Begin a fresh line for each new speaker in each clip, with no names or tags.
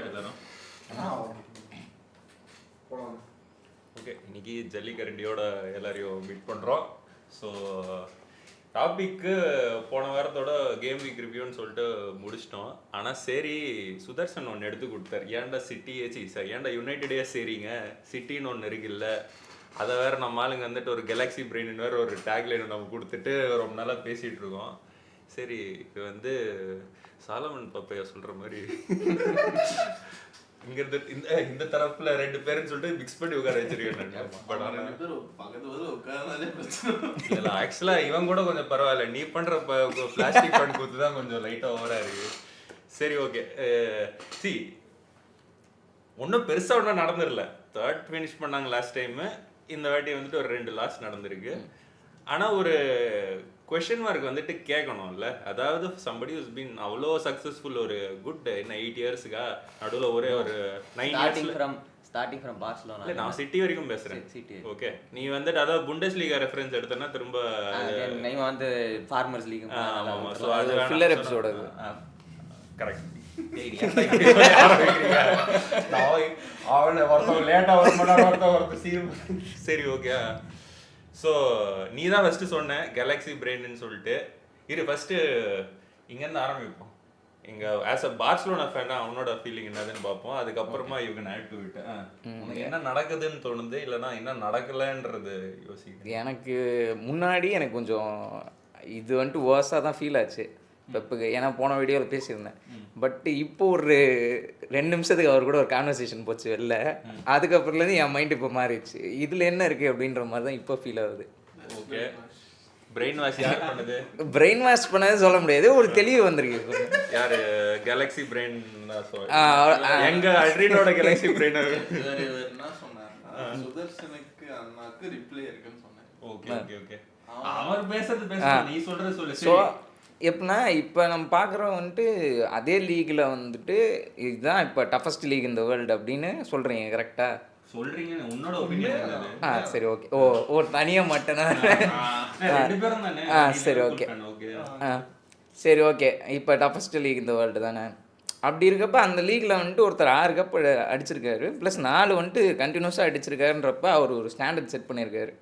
எல்லாரும் ஓகே, இன்னைக்கு ஜல்லிக்கரண்டியோட எல்லாரையும் மீட் பண்ணுறோம். ஸோ டாபிக்கு போன வாரத்தோட கேம் வீக் ரிவ்யூன்னு சொல்லிட்டு முடிச்சிட்டோம். ஆனால் சரி, சுதர்சன் ஒன்று எடுத்து கொடுத்தாரு. ஏன்டா சிட்டியே ஏன்டா யுனைடெடே சரிங்க, சிட்டின்னு ஒன்று இருக்குல்ல, அதை வேற நம்ம ஆளுங்க வந்துட்டு ஒரு கேலக்ஸி பிரெயின் வேறு ஒரு டேக்லைன் நம்ம கொடுத்துட்டு ரொம்ப நாளாக பேசிகிட்டு இருக்கோம். சரி, இப்போ வந்து சாலமன் பாப்பையா சொல்கிற மாதிரி இங்கிருந்து இந்த தரப்புல 2 பேருன்னு சொல்லிட்டு மிக்ஸ் பண்ணி உட்கார வச்சிருக்கேன். ஆக்சுவலா இவன் கூட கொஞ்சம் பரவாயில்ல, நீ பண்ற பிளாஸ்டிக் பண்ட் கூத்து தான் கொஞ்சம் லைட்டா ஓவரா இருக்கு. சரி, ஓகே. சி ஒன்றும் பெருசா ஒன்றும் நடந்துடல. 3rd ஃபினிஷ் பண்ணாங்க லாஸ்ட் டைம். இந்த வாட்டி வந்துட்டு ஒரு 2 லாஸ் நடந்திருக்கு. ஆனா ஒரு கொஸ்டின் மார்க் வந்துட்டு கேட்கணும்ல. அதாவது somebody who's been அவ்வளோ சக்ஸஸ்ஃபுல் ஒரு குட் 8 இயர்ஸ்க்கா நடுவில் ஒரே ஒரு 9
ஸ்டார்டிங் ஃப்ரம் பார்சிலோனா.
இல்லை, நான் சிட்டி வரைக்கும் பேசுகிறேன். ஓகே, நீ வந்துட்டு அதாவது புண்டஸ் லீகா ரெஃபரன்ஸ் எடுத்தனா திரும்ப
நீங்க வந்து ஃபார்மர்ஸ் லீக்.
ஆமாம், ஸோ அது
ஃபில்லர் எபிசோடு.
கரெக்ட். அவனை ஒருத்தவங்க லேட்டாக ஒருத்தர் சரி, ஓகே. ஸோ நீ தான் ஃபஸ்ட்டு சொன்ன கேலக்ஸி பிரெயின்னு சொல்லிட்டு. இரு, ஃபஸ்ட்டு இங்கேருந்து ஆரம்பிப்போம். இங்கே ஆஸ் அ பார்சிலோனா ஃபேனாக அவனோட ஃபீலிங் என்னதுன்னு பார்ப்போம். அதுக்கப்புறமா இவங்க ஆட் டு இட். உனக்கு என்ன நடக்குதுன்னு தோணுது, இல்லைனா என்ன நடக்கலைன்றது யோசிக்கிறேன்.
எனக்கு முன்னாடி எனக்கு கொஞ்சம் இது வந்துட்டு வேர்ஸாக தான் ஃபீல் ஆச்சு பெப்புக்கு. ஏன்னா போன வீடியோவில் பேசியிருந்தேன். பட் இப்போ ஒரு 2 நிமிஷத்துக்கு அவர் கூட ஒரு கான்வர்சேஷன் போச்சு வெளில. அதுக்கப்புறம்லேருந்து என் மைண்ட் இப்போ மாறிடுச்சு. இதில் என்ன இருக்குது அப்படின்ற மாதிரி தான் இப்போ ஃபீல் ஆகுது.
ஓகே, பிரெயின் வாஷ் யார் பண்ணது?
பிரெயின் வாஷ் பண்ணது சொல்ல முடியாது, ஒரு தெளிவு வந்திருக்கு.
யாரு? கேலக்ஸி பிரெயின் எங்க அட்ரீனோட கேலக்ஸி பிரெயின்
என்ன சொன்னார்? சுதர்சனுக்கு அண்ணாக்கு ரிப்ளை இருக்குன்னு சொன்னேன்.
ஓகே ஓகே ஓகே, அவர் பேசுறது நீ சொல்றது சொல்லு.
எப்படின்னா இப்போ நம்ம பார்க்குறோம் வந்துட்டு அதே லீகில் வந்துட்டு இதுதான் இப்போ டஃபஸ்ட் லீக் இந்த வேர்ல்டு அப்படின்னு சொல்கிறீங்க, கரெக்டாக
சொல்கிறீங்க? உன்னோட ஒப்பீனியன்.
சரி, ஓகே. தனியாக மாட்டேனா? சரி, ஓகே. சரி, ஓகே. இப்போ டஃபஸ்ட் லீக் இந்த வேர்ல்டு தானே. அப்படி இருக்கப்ப அந்த லீகில் வந்துட்டு ஒருத்தர் 6 கப் அடிச்சிருக்காரு, ப்ளஸ் 4 வந்துட்டு கண்டினியூஸாக அடிச்சிருக்காருன்றப்ப அவர் ஒரு ஸ்டாண்டர்ட் செட் பண்ணியிருக்காரு.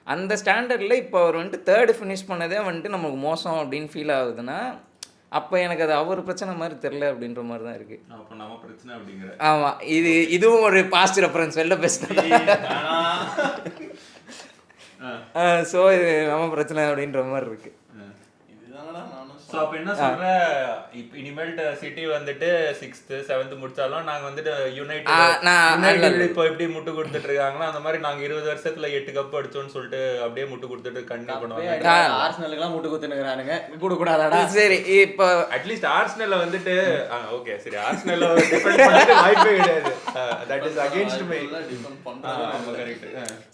அந்த ஸ்டாண்டர்டில் இப்போ அவர் வந்துட்டு 3rd ஃபினிஷ் பண்ணதே வந்துட்டு நமக்கு மோசம் அப்படின்னு ஃபீல் ஆகுதுன்னா, அப்போ எனக்கு அது அவர் பிரச்சனை மாதிரி தெரில அப்படின்ற மாதிரி தான் இருக்குது.
அப்போ நம்ம பிரச்சனை அப்படிங்கிற.
ஆமாம், இதுவும் ஒரு பாஸ்ட் ரெஃபரன்ஸ் வெளில பேசுகிறேன். ஸோ இது நம்ம பிரச்சனை அப்படின்ற மாதிரி இருக்குது.
ஸோ அப்போ என்ன சொல்ற, இப்போ இனிமேல்ட்டு சிட்டி வந்துட்டு 6th 7th முடிச்சாலும் நாங்கள் வந்துட்டு யுனைடெட் இப்போ எப்படி முட்டு கொடுத்துட்டு இருக்காங்களோ அந்த மாதிரி நாங்கள் 20 வருஷத்துல 8 கப் அடிச்சோன்னு சொல்லிட்டு அப்படியே முட்டு கொடுத்துட்டு கண்டினியூ பண்ணுவாங்க.
ஆர்சனலுக்குலாம் முட்டு கொடுத்துனுக்குறானுங்க, கொடுக்கூடாதாடா?
சரி, இப்போ
அட்லீஸ்ட் ஆர்சனல்ல வந்துட்டு ஓகே, சரி, ஆர்சனல்ல டிஃபெண்ட் பண்ணது வாய்ப்பே கிடையாது. That is against me. Correct.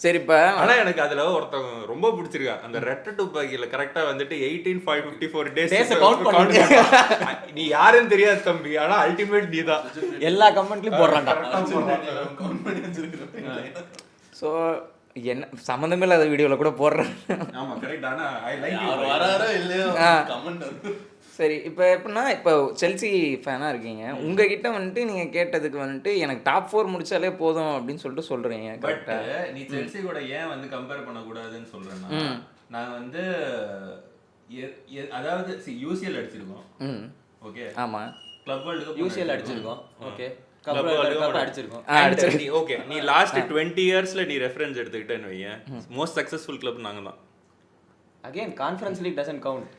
சரி, இப்போ
ஆனா எனக்கு அதுல ஒருத்தவங்க ரொம்ப பிடிச்சிருக்கா, அந்த ரெட்ட துப்பாக்கியில கரெக்டா வந்துட்டு 18,554 டேஸ் நீ யாருன்னு தெரியாது தம்பி, ஆனா அல்டிமேட் நீ தான்
எல்லா கமெண்ட்லயும் போடுறான்டா.
ஸோ என்ன சம்மந்தமே இல்லாத வீடியோவில் கூட போடுறேன்.
ஆமா, கரெக்ட். ஆனா ஐ லைக்
இட். சரி, இப்போ எப்படின்னா இப்போ செல்சி ஃபேனாக இருக்கீங்க, உங்ககிட்ட வந்துட்டு நீங்கள் கேட்டதுக்கு வந்துட்டு எனக்கு டாப் 4 முடிச்சாலே போதும் அப்படின்னு சொல்லிட்டு சொல்கிறீங்க.
பட் நீ செல்சி கூட ஏன் வந்து கம்பேர் பண்ணக்கூடாதுன்னு சொல்கிறேன்னா, நான் வந்து அதாவது யூசிஎல் அடிச்சிருக்கோம். ஓகே,
ஆமாம்,
கிளப் வேர்ல்ட் கப்
யூசிஎல் அடிச்சிருக்கோம். ஓகே, கிளப் வேர்ல்ட் கப் அடிச்சிருக்கோம்.
ஓகே, நீ லாஸ்ட் 20 இயர்ஸ்ல நீ ரெஃபரன்ஸ் எடுத்துக்கிட்டேன்னு வையேன், மோஸ்ட் சக்சஸ்ஃபுல் கிளப் நாங்க தான்.
Again, Conference League doesn't count.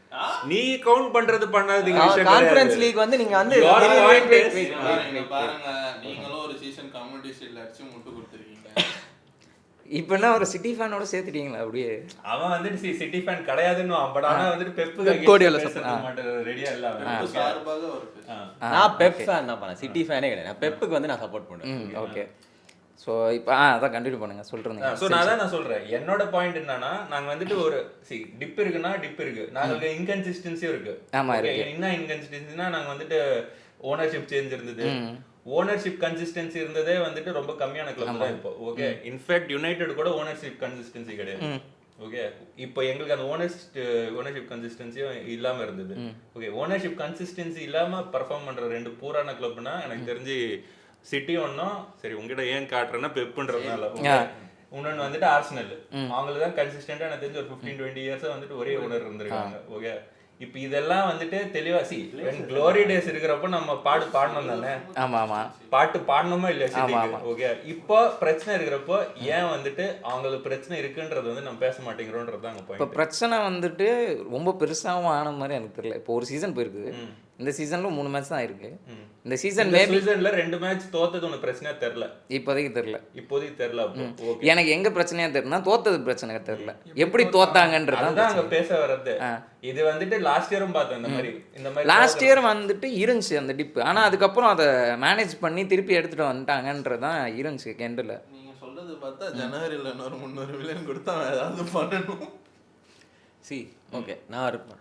நீ கவுண்ட் பண்றது பண்ணாதீங்க விஷயம்.
Conference League வந்து நீங்க வந்து
பாருங்க, நீங்களும் ஒரு சீசன் கம்யூனிட்டி ஷீல்ட் அடிச்சு முட்டு கொடுத்துருக்கீங்க.
இப்பனா ஒரு சிட்டி ஃபேனோட சேர்த்துட்டீங்களா? அப்படியே
அவன் வந்துட்டு சிட்டி ஃபேன் கிடையாதுன்னு, பட் ஆனா வந்துட்டு பெப்
கோடியோல
ரெடியா இல்ல.
சார்பாக ஒரு
நான் பெப் ஃபேன் தான், பண்ணேன் சிட்டி ஃபேனே கிடையாது. நான் பெப்புக்கு வந்து நான் சப்போர்ட் பண்ணுவேன்.
ஓகே, ஸோ இப்போ அதான் கண்டினியூ பண்ணுங்க, சொல்றீங்க.
ஸோ நான் சொல்றேன், என்னோட பாயிண்ட் என்னன்னா, நாங்க வந்துட்டு ஒரு டிப் இருக்குன்னா டிப் இருக்கு, நாங்களுக்கு இன்கன்சிஸ்டன்சியும் இருக்கு.
ஆமா இருக்கு.
என்ன இன்கன்சிஸ்டன்சினா, நாங்க வந்துட்டு ஓனர்ஷிப் சேஞ்ச் இருந்தது, ஓனர்ஷிப் கன்சிஸ்டன்சி இருந்ததே வந்துட்டு ரொம்ப கம்மியான கிளப் தான் இப்போ. ஓகே, இன்ஃபேக்ட் யுனைடெட் கூட ஓனர்ஷிப் கன்சிஸ்டன்சி கிடையாது. ஓகே இப்போ எங்களுக்கு அந்த ஓனர்ஷிப் கன்சிஸ்டன்சியும் இல்லாம இருந்தது. ஓகே ஓனர்ஷிப் கன்சிஸ்டன்சி இல்லாம பெர்ஃபார்ம் பண்ற 2 பூரான கிளப்னா எனக்கு தெரிஞ்சு சிட்டி ஒன்றும் சரி உங்ககிட்ட ஏன் காட்டுறேன்னா பெப்புன்றதுனால. இன்னொன்று வந்துட்டு ஆர்சனல், அவங்களுக்கு தான் கன்சிஸ்டண்டா எனக்கு தெரிஞ்சு ஒரு 15-20 இயர்ஸா வந்துட்டு ஒரே ஓனர் இருந்திருக்காங்க. ஓகே இப்போ இதெல்லாம் வந்துட்டு தெளிவா க்ளோரி டேஸ் இருக்கிறப்ப நம்ம பாடணும் தானே. பாட்டு பாடணுமா இல்லையா? ஓகே இப்போ பிரச்சனை இருக்கிறப்போ ஏன் வந்துட்டு அவங்களுக்கு பிரச்சனை இருக்குன்றது வந்து நம்ம பேச மாட்டேங்கிறோன்றது தான்
இப்போ பிரச்சனை வந்துட்டு ரொம்ப பெருசாகவும் ஆன மாதிரி எனக்கு தெரியல. இப்போ ஒரு சீசன் போயிருக்குது, இந்த சீசன்ல 3 மேட்ச் தான் இருக்கு. இந்த சீசன்ல
2 மேட்ச் தோத்தது ஒன்று பிரச்சனையா தெரியல, இப்போதைக்கு தெரியல.
எனக்கு எங்க பிரச்சனையா தெரியலனா தோத்தது பிரச்சனை தெரியல, எப்படி தோத்தாங்கன்றது தான்
அங்க பேச வர்றது. இது வந்துட்டு லாஸ்ட் இயரும் பார்த்தோம் இந்த மாதிரி
லாஸ்ட் இயர் வந்துட்டு இருந்துச்சு அந்த டிப். ஆனா அதுக்கப்புறம் அதை மேனேஜ் பண்ணி திருப்பி எடுத்துட்டு வந்துட்டாங்கன்றதான் இருந்துச்சு கெண்டில்.
நீங்க சொல்றது பார்த்தா ஜனவரியில் இன்னொரு 300 மில்லியன் கொடுத்தா ஏதாவது பண்ணணும்.
ஓகே நான் இருப்பேன்.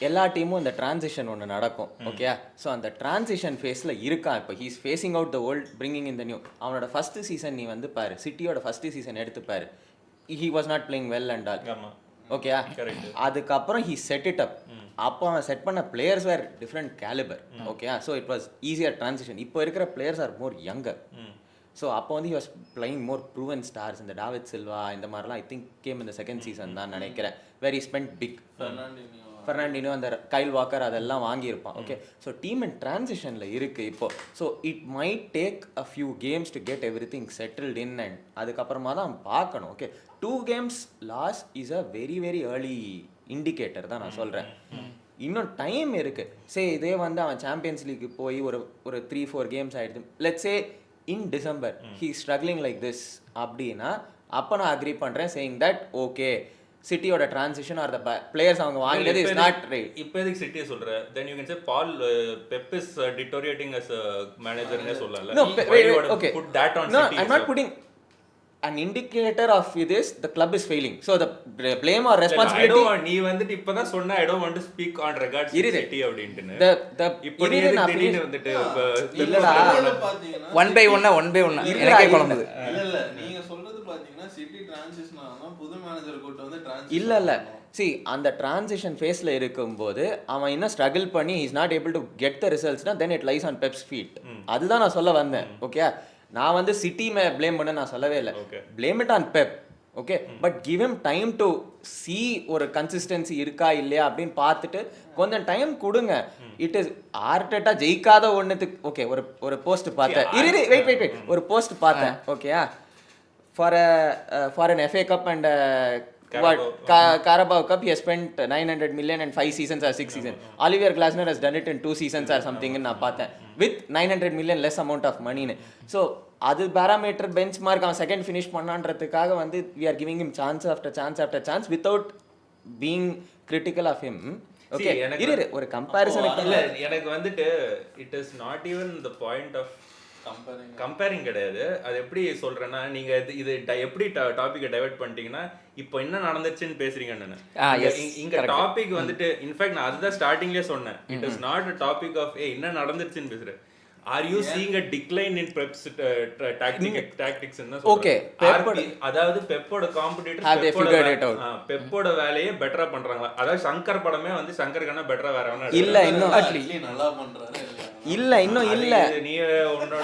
எல்லா டீமும் இந்த டிரான்சிஷன் ஒன்று நடக்கும். ஓகே ஸோ அந்த டிரான்சிஷன் ஃபேஸில் இருக்கான். இப்போ he's phasing out the old bringing in the new. அவனோட ஃபர்ஸ்ட் சீசன் நீ வந்து பாரு, சிட்டியோட ஃபர்ஸ்ட் சீசன் எடுத்துப்பாரு, he was not playing well and all. Okay அதுக்கப்புறம் ஹி செட் இட் அப். அப்போ அவன் செட் பண்ண players were different calibre. Okay so it was easier transition. இப்போ இருக்கிற players are more younger. So அப்போ வந்து he was playing more proven stars. இந்த David Silva இந்த மாதிரிலாம் ஐ திங்க் கேம் இந்த செகண்ட் சீசன் தான் நினைக்கிறேன். Very spend big. ஃபெர்னாண்டினோ அந்த கைல் வாக்கர் அதெல்லாம் வாங்கியிருப்பான். ஓகே ஸோ டீம் அண்ட் டிரான்சிஷனில் இருக்குது இப்போ. So it might take a few games to get everything settled in and அதுக்கப்புறமா தான் பார்க்கணும். Okay 2 games loss is a very very early indicator தான் நான் சொல்கிறேன். இன்னும் டைம் இருக்குது. சரி இதே வந்து அவன் சாம்பியன்ஸ் லீக் போய் ஒரு 3-4 games ஆகிடுது, let's say in December he struggling like this அப்படின்னா அப்போ நான் அக்ரி பண்ணுறேன் சேயிங் தட் ஓகே சிட்டியோட டிரான்சிஷன் ஆர் த பிளேயர்ஸ் அவங்க வாங்கினது இஸ் நாட் ரைட்.
இப்போ எதுக்கு சிட்டியை சொல்ற? Then you can say Paul Pep is deteriorating as a manager-னே சொல்லல.
No, okay.
Put that on
no,
City.
I'm not putting an indicator of this the club is failing, so the blame or responsibility.
நீ வந்துட்டு இப்பதான் சொன்ன I don't want to speak on regards to City அப்படினு. இப்போ நீ திடீர்னு வந்துட்டு
இல்லடா
பாத்தீங்கன்னா
1 by 1 எனக்கே குழம்புது.
இல்ல நீங்க சொல்றது பாத்தீங்கன்னா சிட்டி டிரான்சிஷன் ஆனா புது மேனேஜர் கூட்டி வந்து டிரான்சிஷன்
இல்ல அந்த டிரான்சிஷன் ஃபேஸ்ல இருக்கும்போது அவன் இன்னும் ஸ்ட்ரகிள் பண்ணி is not able to get the ரிசல்ட்ஸ்னா then it lies on Pep's feet. அதுதான் நான் சொல்ல வந்தேன். ஓகே நான் வந்து சிட்டி ப்ளேம் பண்ண நான் சொல்லவே இல்லை. Blame it on Pep. Okay but give him time to C ஒரு கன்சிஸ்டன்சி இருக்கா இல்லையா அப்படின்னு பார்த்துட்டு கொஞ்சம் டைம் கொடுங்க. இட் இஸ் ஆர்டெட்டா ஜெயிக்காத ஒன்றுத்துக்கு. ஓகே ஒரு போஸ்ட் பார்த்தேன், வெயிட் ஒரு போஸ்ட் பார்த்தேன். ஓகேயா for an FA Cup and Carabao Cup he has spent 900 million and 5 seasons or 6 seasons. Oliver Glasner has done it in 2 seasons or something நான் பார்த்தேன் with 900 million less amount of money. So அது parameter bench mark அவன் second finish பண்ணான்றதுக்காக வந்து we are giving him chance after chance without being critical of him. Okay ஒரு கம்பேரிசனுக்கு
இல்ல எனக்கு வந்துட்டு it is not even the point of comparing கிடையாது. அது எப்படி சொல்றேன்னா நீங்க இது எப்படி டாபிக்கை டைவர்ட் பண்ணிட்டீங்கன்னா இப்போ என்ன நடந்துச்சுன்னு பேசுறீங்கன்னு. இங்க டாபிக் வந்துட்டு இன்ஃபேக்ட் நான் அதுதான் ஸ்டார்டிங்லயே சொன்னேன். It is not a topic of என்ன நடந்துச்சுன்னு பேசுறேன். Are you seeing a decline in Pep's tactics?
Okay,
அதாவது பெப்போட காம்படிட்டர்ஸ் பெப்போட வேலையை பெட்டரா பண்றாங்களா? அதாவது சங்கர் படமே வந்து சங்கர்கனா பெட்டரா வேற வேணா
இல்ல இன்னும்
நல்லா பண்றாரு
இல்ல
நீ உன்னோட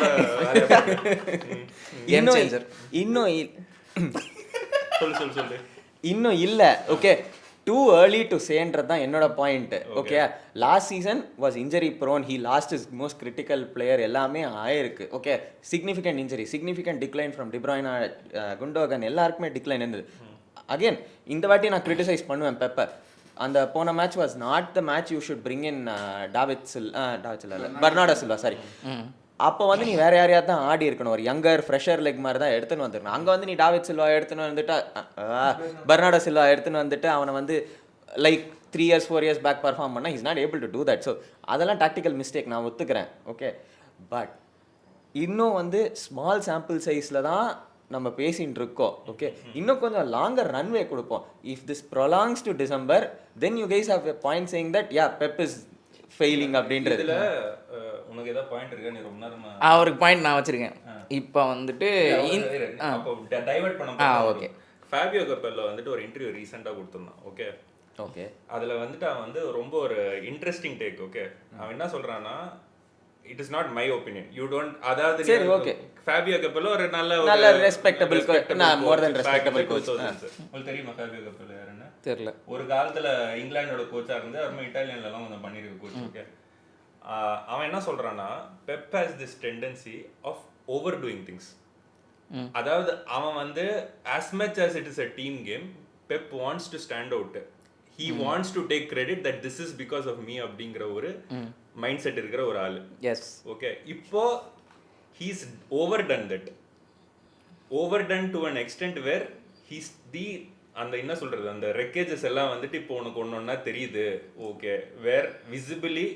சொல்லு
இன்னும் இல்ல. ஓகே too early to sayன்றது தான் என்னோட point. Okay last season was injury prone, he lost is most critical player எல்லாமே ஆயிருக்கு. Okay significant injury, significant decline from De Bruyne, Gundogan எல்லாருக்குமே டிக்ளைன் இருந்தது. அகெயின் இந்த வாட்டி நான் கிரிட்டிசைஸ் பண்ணுவேன் பெப்பர். அந்த போன match was not the match you should bring in Bernardo Silva sorry. அப்போ வந்து நீ வேற யாரையாவது தான் ஆடி இருக்கணும், ஒரு யங்கர் ஃப்ரெஷர் லெக் மாதிரி தான் எடுத்துன்னு வந்துருக்கணும். அங்கே வந்து நீ டாவிட் சில்வா எடுத்துன்னு வந்துட்டு பெர்னார்டோ சில்வா எடுத்துன்னு வந்துட்டு அவனை வந்து like 3 years 4 years back perform பண்ணால் is not able to do that. So அதெல்லாம் டாக்டிக்கல் மிஸ்டேக் நான் ஒத்துக்கிறேன். ஓகே பட் இன்னும் வந்து ஸ்மால் சாம்பிள் சைஸில் தான் நம்ம பேசின்னு இருக்கோம். ஓகே இன்னும் கொஞ்சம் லாங்கர் ரன்வே கொடுப்போம். If this prolongs to December then you guys have a point saying that yeah Pep is failing அப்படின்றது.
உனக்கு ஏதாவது பாயிண்ட் இருக்கா? நீ ரொம்ப நேரமா
அவருக்கு பாயிண்ட் நான் வச்சிருக்கேன். இப்போ வந்துட்டு
டைவர்ட் பண்ண
ஓகே
ஃபேபியோ கப்பெல்ல வந்துட்டு ஒரு இன்டர்வியூ ரீசெண்டாக கொடுத்துருந்தான். ஓகே
ஓகே,
அதில் வந்துட்டு அவன் வந்து ரொம்ப ஒரு இன்ட்ரெஸ்டிங் டேக். ஓகே, அவன் என்ன சொல்கிறான்னா, it is not my opinion, you don't, அதாவது
சரி, ஓகே,
ஃபேபியோ கப்பெல்ல ஒரு நல்ல
ரெஸ்பெக்டபிள், மோர் தென் ரெஸ்பெக்டபிள் கோச்.
உங்களுக்கு தெரியுமா ஃபேபியோ கப்பெல்ல யாருன்னு?
தெரியல.
ஒரு காலத்தில் இங்கிலாண்டோட கோச்சாக இருந்து அப்புறமா இட்டாலியன்லலாம் கொஞ்சம் பண்ணியிருக்க கோச். ஓகே, அவன் என்ன சொல்கிறான்னா, Pep has this tendency of overdoing things. அதாவது அவன் வந்து as much as it is a team game, Pep wants to stand out. He wants to take credit that this is because of me அப்படிங்கிற ஒரு mind set இருக்கிற ஒரு ஆளு.
S.
Okay, இப்போ he's overdone that. Overdone to an extent where he's the அந்த என்ன சொல்றது, அந்த ரெக்கேஜஸ் எல்லாம் வந்துட்டு இப்போ உனக்கு ஒன்னொன்னா தெரியுது. ஓகே, வேர் விசிபிளி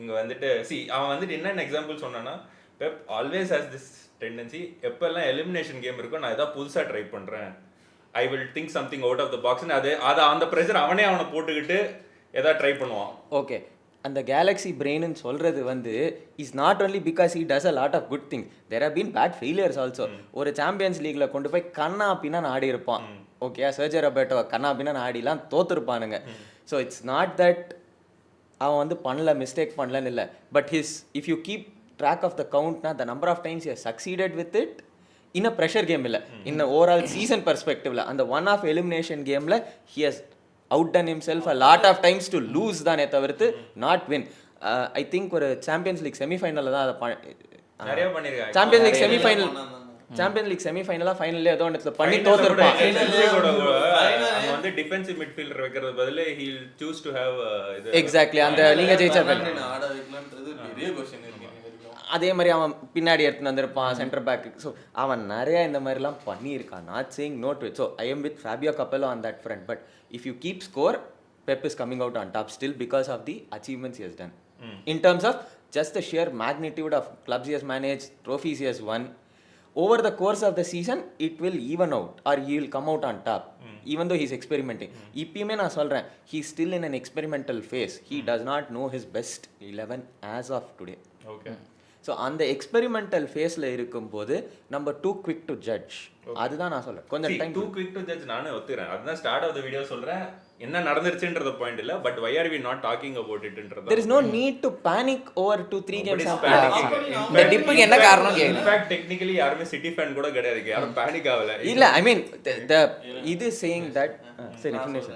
இங்க வந்துட்டு அவன் வந்துட்டு என்னென்ன எக்ஸாம்பிள் சொன்னான்னா, Pep always has this tendency, எப்பெல்லாம் எலிமினேஷன் கேம் இருக்கோ நான் ஏதாவது புதுசாக ட்ரை பண்ணுறேன், I will think something out of the பாக்ஸ்னு அதை அந்த ப்ரெஷர் அவனே அவனை போட்டுக்கிட்டு ஏதாவது ட்ரை பண்ணுவான்.
ஓகே, அந்த கேலக்ஸி பிரெயின்னு சொல்கிறது வந்து is not only because he does a lot of good thing, there have been bad failures also. ஒரு சாம்பியன்ஸ் லீக்ல கொண்டு போய் கண்ணா பின்னான்னு ஆடி இருப்பான். ஓகே, சர்ஜர் ரொபர்ட்டோ கண்ணா பின்னான்னு ஆடிலாம் தோத்துருப்பானுங்க. ஸோ இட்ஸ் நாட் தட் அவன் வந்து பண்ணல, மிஸ்டேக் பண்ணலன்னு இல்லை. But if you keep track of the count na, the number of times he has succeeded with it in a pressure game illa, in the overall season perspective la, and the one off elimination game la he has outdone himself a lot of times to lose than thavirthu not win. I think ஒரு Champions League செமிஃபைனல்ல தான் அதை
நிறைய பண்ணிருக்காங்க.
Champions League semifinal, Champions League செமிஃபைனலா ஃபைனல்ல ஏதோ ஒண்ணு பண்ணி தோத்துறான்.
அவன் வந்து டிஃபென்சிவ் மிட்ஃபீல்டர் வைக்கிறது பதிலா he will choose to have
exactly அந்த நீங்க ஜெயிச்ச
ஆட வைக்கலாம்ன்றது பெரிய क्वेश्चन இருக்கு.
அதே மாதிரி அவன் பின்னாடி எடுத்துன்னு வந்திருப்பான் சென்டர் பேக். ஸோ அவன் நிறைய இந்த மாதிரிலாம் பண்ணியிருக்கான். Not saying no to it. So I am with Fabio Capello on that front. But if you keep score, Pep is coming out on top still because of the achievements he has done. In terms of just the sheer magnitude of clubs he has managed, trophies he has won, over the course of the season it will even out or he will come out on top, even though he's experimenting. இப்பயுமே நான் சொல்கிறேன், he's still in an experimental phase. He does not know his best 11 as of today.
Okay.
So அந்த experimental ஃபேஸில் இருக்கும்போது நம்ம two quick to judge. அதுதான் நான் சொல்கிறேன். கொஞ்சம் time
too quick to judge நானே ஒத்துக்கிறேன். அதுதான் ஸ்டார்ட் ஆஃப் த வீடியோ சொல்கிறேன், என்ன நடந்துருச்சுன்றது பாயிண்ட் இல்லை, but why are we not talking about இட்ன்றது.
there is no need to panic over 2-3 games.
இந்த டிப்புக்கு என்ன காரணம் கேக்குறேன்.
இன்ஃபேக்ட் டெக்னிக்கலி யாருமே சிட்டி ஃபேன் கூட கிடையாது, யாரும் பேனிக் ஆகல.
இல்ல ஐ மீன் இது சேயிங் தட் சரி ஃபினிஷ்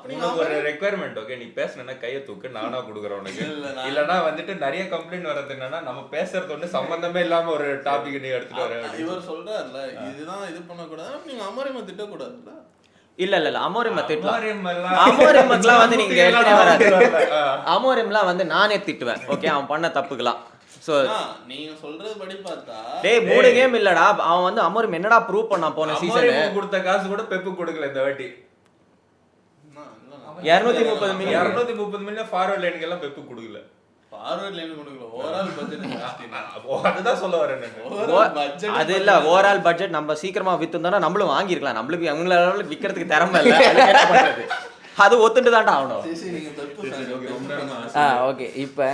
உனக்கு ஒரு ரெக்யர்மெண்ட். ஓகே, நீ பேசணும்னா கையை தூக்கு, நானா கொடுக்குறேன் உனக்கு. இல்லைன்னா வந்துட்டு நிறைய கம்ப்ளைண்ட் வர்றது என்னன்னா, நம்ம பேசுறது ஒன்று சம்பந்தமே இல்லாம ஒரு டாபிக் நீ எடுத்துட்டு வர.
இவர் சொல்றாருல இதுதான் இது பண்ணக்கூடாது, நீங்க அமரேம திட்டக்கூடாதுல்ல.
இல்ல அமோரிம்லாம் வந்து நீங்க எடுத்துட்டே வராது. அமோரிம்லாம் வந்து நானே திட்டுவேன். ஓகே, அவன் பண்ண தப்புக்கலாம். சோ
நீங்க சொல்றது படி பார்த்தா
டேய் 3 கேம் இல்லடா, அவன் வந்து அமோரிம் என்னடா ப்ரூவ் பண்ணா போன சீசன்.
கொடுத்த காசு கூட பெப்பு கொடுக்கல இந்த வாட்டி.
230
மில்லியன் ஃபார்வர்ட் லைனுக்கு எல்லாம் பெப்பு கொடுக்கல.
ஃபார்வர்ட் லைன் கொடுக்கல, ஓவரால் பட்ஜெட்
அதுதான் சொல்ல வரேன்.
அது இல்ல, ஓவரால் பட்ஜெட் நம்ம சீக்கிரமா வித்துந்தோம்னா நம்மளும் வாங்கிருக்கலாம். நம்மளுக்கு அவங்களால விக்கிறதுக்கு திறமை இல்ல, அது ஒத்துட்டு தான்டா ஆகணும்.
ஓகே, இப்போ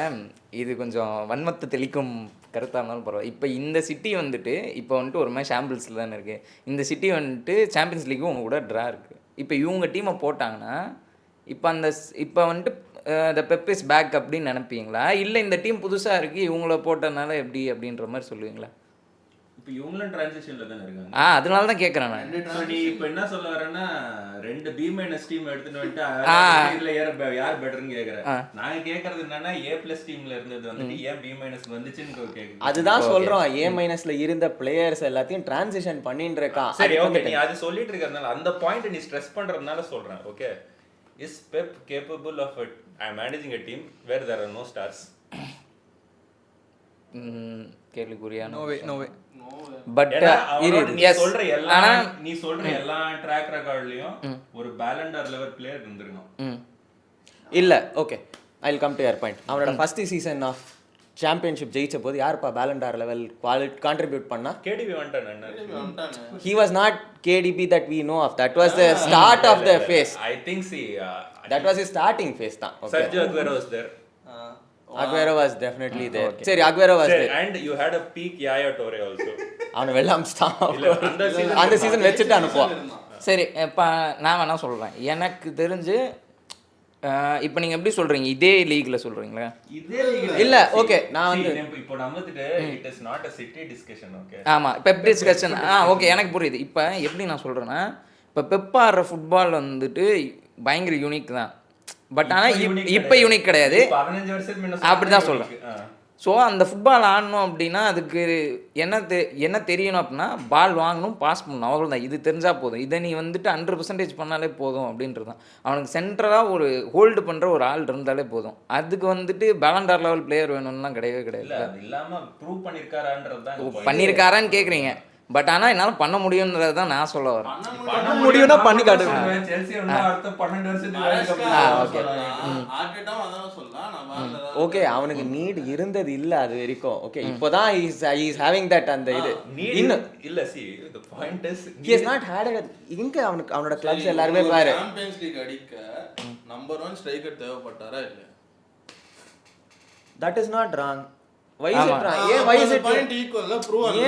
இது கொஞ்சம் வன்மத்தை தெளிக்கும் கருத்தாக இருந்தாலும் பரவாயில்ல. இப்போ இந்த சிட்டி வந்துட்டு இப்போ வந்துட்டு ஒரு மாதிரி ஷாம்பிள்ஸில் தானே இருக்குது. இந்த சிட்டி வந்துட்டு சாம்பியன்ஸ் லீக்கும் உங்க கூட ட்ரா இருக்குது. இப்போ இவங்க டீமை போட்டாங்கன்னா இப்போ வந்துட்டு த பெப் இஸ் பேக் அப்படின்னு நினைப்பீங்களா, இல்லை இந்த டீம் புதுசாக இருக்குது இவங்கள போட்டதுனால எப்படி அப்படின்ற மாதிரி சொல்லுவீங்களா?
இப்போ இவங்களும் டிரான்சிஷன்ல தானே இருக்காங்க.
அதனால தான் கேட்குறேன் நான்.
நீ இப்போ என்ன சொல்ல வரேன்னா, 2 B- டீம் எடுத்துட்டு வந்துட்டு யார் பெட்டர்னு கேட்குறேன். நான் கேட்கறது என்னன்னா, A+ டீம்ல இருந்தது வந்துட்டு ஏன் B- வந்துச்சுன்னு கேட்குறேன்.
அதுதான் சொல்றோம், A- இருந்த பிளேயர்ஸ் எல்லாத்தையும் டிரான்சிஷன் பண்ணிட்டு இருக்கா.
சரி, ஓகே, நீ அது சொல்லிட்டு இருக்கறதுனால அந்த பாயிண்ட் நீ ஸ்ட்ரெஸ் பண்றதுனால சொல்றேன். Okay, is Pep capable of managing a team where there are no stars?
கேள்விக்குறியா?
No way.
பட்
நீ சொல்ற எல்லா ட்ராக் ரெக்கார்ட்லயும் ஒரு பேலண்டர் லெவல் பிளேயர் இருந்திருக்கும்.
இல்ல, okay, I will come to your point. அவனோட ஃபர்ஸ்ட் சீசன் ஆஃப் சாம்பியன்ஷிப் ஜெயிச்ச போது யாருப்பா பேலண்டர் லெவல் கான்ட்ரிபியூட் பண்ணா?
KDB வந்துட்டான்.
He was not KDB that we know of. That was the start of the phase.
I think
that was his starting phase தான். Okay,
Sergio Aguero was there.
Aguero was definitely there. சரி, Aguero was there.
And you had a peak Yaya Toure also.
அவனை வெள்ளாம்ஸ்தான். அந்த season வச்சுட்டு அனுப்புவான்.
சரி இப்போ நான் வேணா சொல்கிறேன். எனக்கு தெரிஞ்சு இப்போ நீங்கள் எப்படி சொல்கிறீங்க, இதே லீக்ல சொல்கிறீங்களா?
இல்லை ஓகே நான் வந்து
இப்போ நம்மகிட்ட it is not a city discussion. Okay
ஆமாம் பெப் டிஸ்கஷன். ஓகே எனக்கு புரியுது. இப்போ எப்படி நான் சொல்கிறேன்னா, இப்போ பெப் ஆடுற ஃபுட்பால் வந்துட்டு பயங்கர யூனிக் தான். பட் ஆனால் இப்போ யூனிக் கிடையாது.
15 வருஷத்துக்கு முன்ன
அப்படி தான் சொல்கிறேன். ஸோ அந்த ஃபுட்பால் ஆடணும் அப்படின்னா அதுக்கு என்ன தெரியணும் அப்படின்னா, பால் வாங்கணும், பாஸ் பண்ணணும், அவ்வளோதான். இது தெரிஞ்சால் போதும். இதை நீ வந்துட்டு 100% பண்ணாலே போதும் அப்படின்றது தான். அவனுக்கு சென்ட்ரலாக ஒரு ஹோல்டு பண்ணுற ஒரு ஆள் இருந்தாலே போதும். அதுக்கு வந்துட்டு பேலண்டார் லெவல் பிளேயர் வேணும்லாம் கிடையவே கிடையாது.
இல்லாமல் ப்ரூவ் பண்ணியிருக்காரான்றது தான்.
பண்ணியிருக்காரான்னு கேட்குறீங்க. பட் ஆனால் என்னால் பண்ண முடியும்ன்றது தான் நான் சொல்ல வரேன்.
பண்ண முடியும்னா பண்ணி காட்டுங்க. ஓகே அவனுக்கு நீட் இருந்தது இல்ல அது வரைக்கும். ஓகே இப்போதான் இஸ் ஹேவிங் தட் அந்த இது இன்னும்
இல்ல. see the point is
he has not had இங்க அவனோட கிளப்ஸ் எல்லாரும் பாரு
சாம்பியன்ஸ் லீக் அடிக்க நம்பர் 1 ஸ்ட்ரைக்கர் தேவைப்பட்டாரா இல்ல?
that is not wrong. Why is it wrong? Why is it
point equal la prove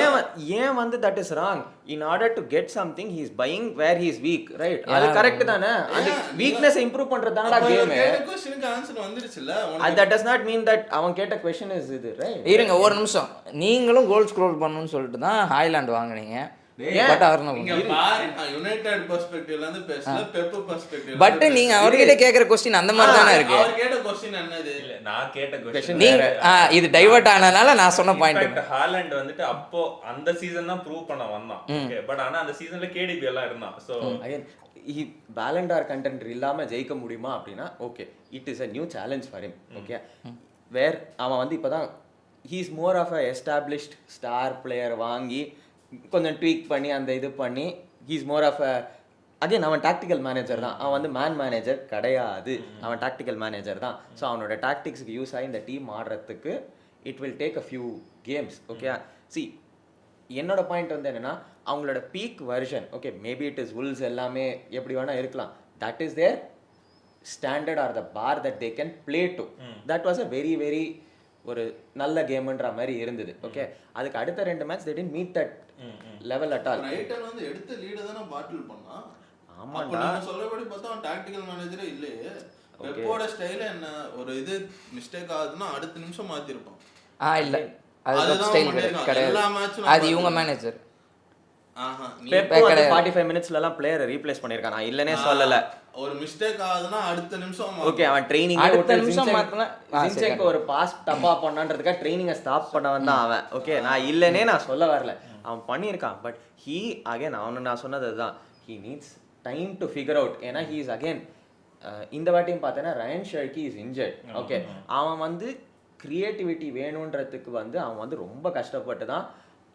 ஏன் வந்து that is wrong? In order to get something he is buying where he is weak, right? அது correct தானே. அந்த weakness improve பண்றது தானடா game.
கேட்ட क्वेश्चனுக்கு answer வந்துருச்சுல.
that does not mean that அவன் கேட்ட क्वेश्चन is இது, right?
இருங்க ஒரு நிமிஷம். நீங்களும் கோல் ஸ்க்ரோல் பண்ணணும்னு சொல்லிட்டு தான் ஹாய்லாண்ட் வாங்குனீங்க. பட்
யுனைட்டட் பெர்ஸ்பெக்டிவ்ல இருந்து பேசல, பெப் பெர்ஸ்பெக்டிவ்.
பட் நீங்க அவர்கிட்ட கேக்குற क्वेश्चन அந்த மாதிரி தானே இருக்கு.
அவர் கேட்ட क्वेश्चन என்னது?
இல்ல நான் கேட்ட क्वेश्चन
நீங்க இது டைவர்ட் ஆனனால நான் சொன்ன பாயிண்ட்.
ஹாலண்ட் வந்துட்டு அப்போ அந்த சீசன் தான் ப்ரூவ் பண்ண வந்தான். ஓகே பட் ஆனா அந்த சீசன்ல கேடிபி எல்லாம் இருந்தான். சோ
அகைன் பேலண்டார் கண்டென்ட் இல்லாம ஜெயிக்க முடியுமா அப்படின்னா okay it is a new challenge for him. Okay where அவன் வந்து இப்போதான் he is more of a established star player வாங்கி கொஞ்சம் ட்வீக் பண்ணி அந்த இது பண்ணி he is more of a again அவன் டாக்டிக்கல் மேனேஜர் தான். அவன் வந்து மேனேஜர் கிடையாது. அவன் டாக்டிக்கல் மேனேஜர் தான். ஸோ அவனோட டாக்டிக்ஸ்க்கு யூஸ் ஆகி இந்த டீம் ஆடுறதுக்கு it will take a few games. Okay see என்னோட பாயிண்ட் வந்து என்னன்னா அவங்களோட peak version okay maybe it is உல்ஸ் எல்லாமே எப்படி வேணா இருக்கலாம். That is their standard or the bar that they can play to. That was a very very ஒரு நல்ல கேம்ன்ற மாதிரி இருந்தது. ஓகே அதுக்கு அடுத்த 2 match they didn't meet that level at all.
ரைட்டர் வந்து எடுத்த லீட தான பாட்டில் பண்ணா.
ஆமாடா
நீங்க சொல்லபடி பார்த்தா அவன் டாக்டிக்கல் மேனேஜரே இல்லையே. பெப்போட ஸ்டைல் என்ன ஒரு இது மிஸ்டேக் ஆகுதுன்னா அடுத்த நிமிஷம் மாத்தி இருப்பான்.
இல்ல அது ஸ்டைல் கிடையாது.
எல்லா மேட்சும்
அது இவங்க மேனேஜர்.
பெப் வந்து 45 மினிட்ஸ்ல எல்லாம் பிளேயரை ரீப்ளேஸ் பண்ணிருக்கான். நான் இல்லனே சொல்லல.
ஒரு மிஸ்டேக் ஆகுதுன்னா அடுத்த நிமிஷம்
ஓகே அவன் ட்ரெய்னிங்
அடுத்த நிமிஷம் மாத்தனா
ஜின்சென்கோ ஒரு பாஸ் தப்பா பண்ணான்றதுக்காக ட்ரெய்னிங்கை ஸ்டாப் பண்ண வந்தான் அவன். ஓகே நான் இல்லனே நான் சொல்ல வரல. அவன் பண்ணியிருக்கான். பட் he again நான் சொன்னது அதுதான் he needs time to figure out. ஏன்னா he is again இந்த வாட்டியும் பார்த்தேன்னா ரயன் ஷர்கி இஸ் இன்ஜர்ட். ஓகே அவன் வந்து கிரியேட்டிவிட்டி வேணுன்றதுக்கு வந்து அவன் வந்து ரொம்ப கஷ்டப்பட்டு தான்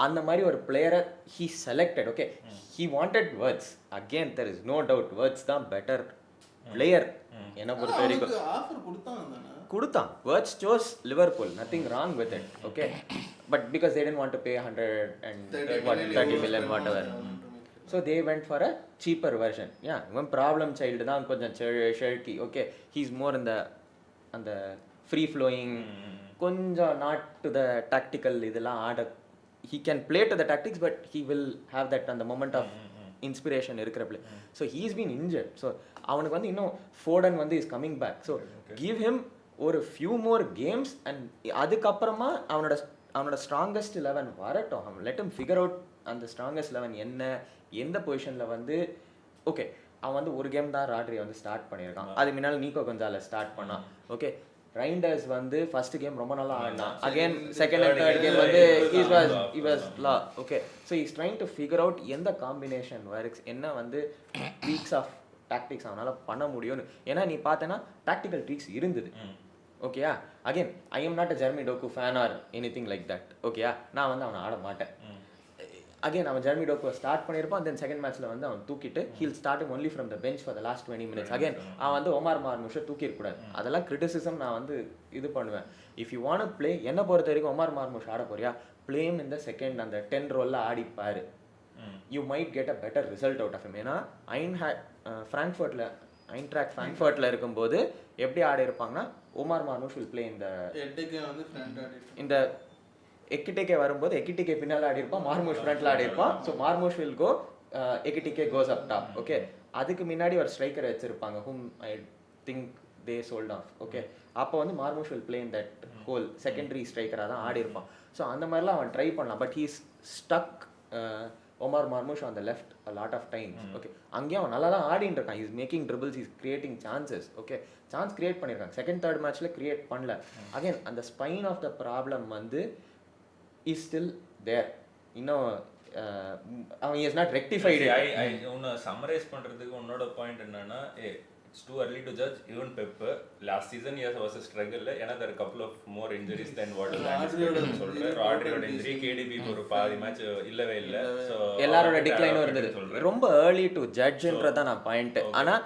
அந்த மாதிரி ஒரு பிளேயரை he selected. Okay he wanted Wirtz. again there is no doubt Wirtz தான் பெட்டர் பிளேயர் என்ன பொறுத்த வரைக்கும்.
ஆஃபர்
கொடுத்தான். Wirtz chose Liverpool, nothing wrong with it. Okay but because they didn't want to pay 130 million whatever, so they went for a cheaper version. yeah even problem child தான் கொஞ்சம் ஷெல்கி. okay he's more in the அந்த free flowing கொஞ்சம் not to the tactical இதெல்லாம் ஆட he can play to the tactics but he will have that on the moment of inspiration இருக்கிற play. so he's been injured. so அவனுக்கு வந்து இன்னும் ஃபோர்டன் வந்து is coming back. so give him ஒரு few more games and அதுக்கப்புறமா அவனோட strongest 11 வரட்டும். let him figure out அந்த ஸ்ட்ராங்கஸ்ட் 11 என்ன எந்த பொசிஷனில் வந்து ஓகே அவன் வந்து ஒரு கேம் தான் ராட்ரியை வந்து ஸ்டார்ட் பண்ணியிருக்கான். அது முன்னால் நீக்கோ கொஞ்சம் ஸ்டார்ட் பண்ணான். ஓகே ரைண்டர்ஸ் வந்து ஃபர்ஸ்ட் கேம் ரொம்ப நல்லா ஆடினான். Again second and third game வந்து he was law. Okay so he's trying to figure out எந்த காம்பினேஷன் ஒர்க்ஸ் என்ன வந்து ட்வீக்ஸ் ஆஃப் டாக்டிக்ஸ் அவனால் பண்ண முடியும்னு. ஏன்னா நீ பார்த்தேன்னா டாக்டிக்கல் ட்வீக்ஸ் இருந்தது. ஓகேயா again I am not a Jeremy Doku fan or anything like that. ஓகேயா நான் வந்து அவனை ஆட மாட்டேன். அகைன் அவன் ஜெர்மி டோக்கு ஸ்டார்ட் பண்ணியிருப்பான். தென் செகண்ட் மேட்ச்ல வந்து அவன் தூக்கிட்டு he'll starting only from the bench for the last 20 minutes. Again அவன் வந்து ஒமார் மார்முஷை தூக்கிடக்கூடாது. அதெல்லாம் கிரிட்டிசிசம் நான் வந்து இது பண்ணுவேன். இஃப் யூ வாண்ட் பிளே என்னை பொறுத்த வரைக்கும் ஒமார் மார்முஷ் ஆட போறியா பிளேம் இந்த செகண்ட் அந்த 10 ரோல்ல ஆடிப்பாரு. You might get a better result out of him. ஏன்னா ஃப்ராங்க்ஃபர்ட்ல இருக்கும்போது எப்படி ஆடி இருப்பாங்கன்னா ஒமார் மார்முஷ் வில் பிளே இந்த எக்கிட்டேக்கே வரும்போது எக்கிட்டேக்கே பின்னால் ஆடி இருப்பான், மார்முஷ் ஃப்ரண்ட்ல ஆடி இருப்பான். So Marmoush will go Ekitike goes up top. Okay, அதுக்கு முன்னாடி ஒரு ஸ்ட்ரைக்கர் வச்சிருப்பாங்க whom I think they sold off. Okay, அப்போ வந்து Marmoush will play in that hole secondary ஸ்ட்ரைக்கராக தான் ஆடி இருப்பான். ஸோ அந்த மாதிரிலாம் அவன் ட்ரை பண்ணலாம். But he's stuck Omar Marmoush on the left a lot of times. Okay, அங்கேயும் அவன் நல்லா தான் ஆடிட்டு இருக்கான். Is making dribbles, is creating chances. Okay, chance create பண்ணியிருக்காங்க. செகண்ட் தேர்ட் மேட்ச்சில் கிரியேட் பண்ணல. அகைன் அந்த ஸ்பைன் ஆஃப் த ப்ராப்ளம் வந்து இஸ் ஸ்டில் தேர். இன்னும் அவன் இஸ் நாட் ரெக்டிஃபைடு.
உன்னை சம்மரைஸ் பண்ணுறதுக்கு உன்னோட பாயிண்ட் என்னன்னா, it's too early to judge. Even Pep last season was a struggle. ஏன்னா there are a couple of more injuries than what சொல்றேன். ராட்ரியோட injury, KDB ஒரு பாதி மேட்ச் இல்லவே இல்லை. ஸோ
எல்லாரோட டிக்ளைனும் இருந்தது. ரொம்ப ஏர்லி டு ஜட்ஜ்ன்றதான் நான் பாயிண்ட். ஆனால்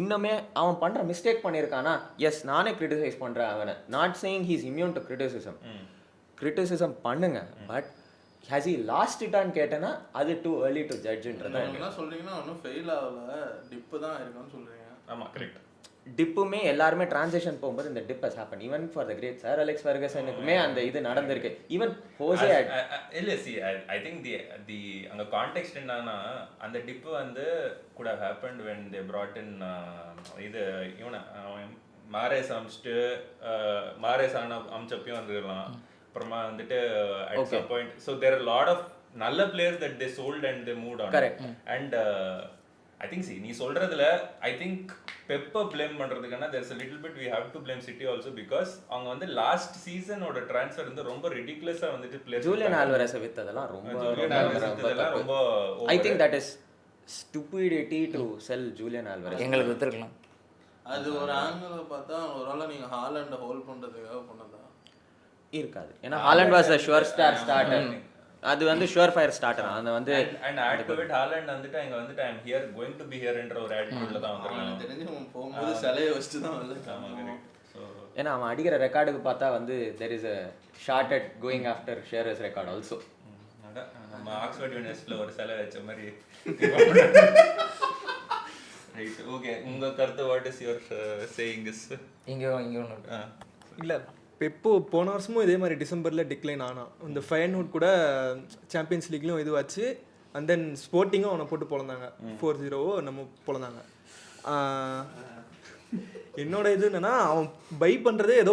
இன்னுமே அவன் பண்ணுற மிஸ்டேக் பண்ணியிருக்கானா? எஸ், நானே கிரிட்டிசைஸ் பண்ணுறேன் அவனை. Not saying he's immune to criticism பண்ணுங்க. But has he lost it ஆன்னு கேட்டேன்னா அது too early to judgeன்றதான்.
என்ன சொல்றீங்கன்னா ஒன்றும் ஃபெயில் ஆகல, டிப்பு தான் இருக்கான்னு சொல்றீங்க.
ஆமாம், கரெக்ட்.
டிப்புமே எல்லாருமே டிரான்சிஷன் போகும்போது இந்த dip has happen. Even for the great Sir Alex ஃபெர்கசனுக்குமே அந்த இது நடந்திருக்கு. ஈவன் ஹோசே
இல்லை, சி ஐ திங்க் தி அங்கே கான்டெக்ட் என்னன்னா, அந்த டிப்பு வந்து could have happened when they brought in இது இவனை மாரேஸ் அமிச்சிட்டு மாரேஸ் அமிச்சப்பையும் வந்துருக்கலாம். அப்புறமா வந்துட்டு at some point, so there are a lot of நல்ல players that they sold and they moved on.
Correct.
And I think நீ சொல்றதுல I think பெப்பை blame பண்றதுக்கான there's a little bit we have to blame City also, because அவங்க வந்து last சீசனோட transfer வந்து ரொம்ப ரிடிகுலஸா வந்துட்டு players
Julian Alvarez வித்ததெல்லாம் ரொம்ப ஐ think that is stupidity to sell Julian Alvarez.
எங்களுக்கு வித்துருக்கலாம்.
அது ஒரு ஆங்கிள் பார்த்தா ஒருவேளை நீங்க ஹாலண்ட ஹோல்ட் பண்றதுக்காக பண்ணதா
இருக்காது. ஏன்னா Haaland was a sure starter. அது வந்து ஷுவர் ஃபயர் ஸ்டார்டர். அந்த வந்து
and add to it Haaland வந்துட்டு அங்க வந்துட்டு I am here going to be here என்ற ஒரு ஆட்டிட்யூட்ல தான் வந்திருக்காங்க.
தெரிஞ்சு போகும்போது சிலையை வச்சுட்டு தான் வந்து.
ஏன்னா அவன் அடிக்கிற ரெக்கார்டுக்கு பார்த்தா வந்து there is a shot at going after Shearer's record also.
நம்ம ஆக்ஸ்ஃபோர்ட் யூனிவர்சிட்டில ஒரு சிலை வச்ச மாதிரி. Right, okay. உங்க கருத்து what is your saying is?
இங்க ஒன்று
இல்லை, பெப்போ போன வருஷமும் இதே மாதிரி டிசம்பரில் டிக்ளைன் ஆனான். இந்த ஃபயர்வுட் கூட சாம்பியன்ஸ் லீக்லையும் இதுவாச்சு. அண்ட் தென் ஸ்போர்ட்டிங்கும் அவனை போட்டு பொழந்தாங்க. 4-0 நம்ம பொழந்தாங்க. என்னோட இது என்னன்னா, அவன் பை பண்ணுறதே ஏதோ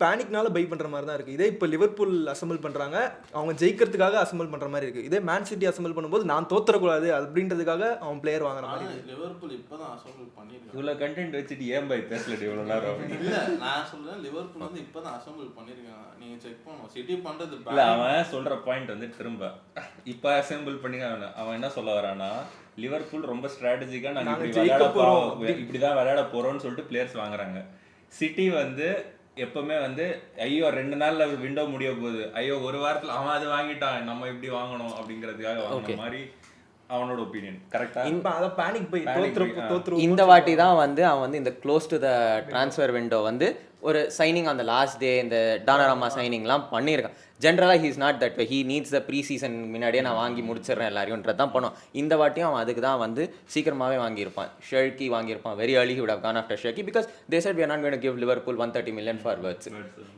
பேனிக்னால பை பண்ணுற மாதிரி தான் இருக்குது. இதே இப்போ லிவர்பூல் அசம்பிள் பண்ணுறாங்க, அவங்க ஜெயிக்கிறதுக்காக அசம்பிள் பண்ணுற மாதிரி இருக்குது. இதே மேன் சிட்டி அசம்பிள் பண்ணும்போது நான் தோத்துறக்கூடாது அப்படின்றதுக்காக அவன் பிளேயர் வாங்குற மாதிரி.
லிவர்பூல் இப்போதான் அசம்பிள் பண்ணிருக்காங்க.
இவ்வளோ கண்டென்ட் வச்சுட்டு ஏன் பை பேசல இவ்வளோ நேரம்?
இல்லை, நான் சொல்றேன் லிவர்பூல் வந்து இப்போதான் அசம்பிள் பண்ணிருக்காங்க. நீங்க செக் பண்ணணும். சிட்டி பண்றது
இல்லை, அவன் சொல்ற பாயிண்ட் வந்து திரும்ப இப்போ அசம்பிள் பண்ணி அவன் என்ன சொல்ல வரானா, லிவர்பூல் ரொம்ப ஸ்ட்ராட்டஜிக்காக நாங்கள் இப்படிதான் விளையாட போறோம்னு சொல்லிட்டு பிளேயர்ஸ் வாங்குறாங்க. சிட்டி வந்து எப்பவுமே வந்து ஐயோ 2 நாள்ல விண்டோ முடிய போகுது, ஐயோ ஒரு வாரத்துல அவன் அது வாங்கிட்டான் நம்ம இப்படி வாங்கணும் அப்படிங்கிறதுக்காக வாங்கின மாதிரி அவனோட ஒப்பீனியன். கரெக்டா?
அத பேனிக் பை தோத்துரு.
இந்த வாட்டி தான் வந்து அவன் வந்து இந்த close to the transfer window வந்து ஒரு signing on the last day இந்த டானராமா சைனிங்லாம் பண்ணியிருக்கான். ஜென்ரலாக he's not that way. He needs the preseason முன்னாடியே நான் வாங்கி முடிச்சிடுறேன் எல்லாரையும்ன்றது தான் பண்ணும். இந்த வாட்டியும் அவன் அதுக்கு தான் வந்து சீக்கிரமாகவே வாங்கியிருப்பான். ஷெர்கி வாங்கியிருப்பான். Very early he would have gone after Cherki because they said we are not going to give Liverpool 130 million for Wirtz.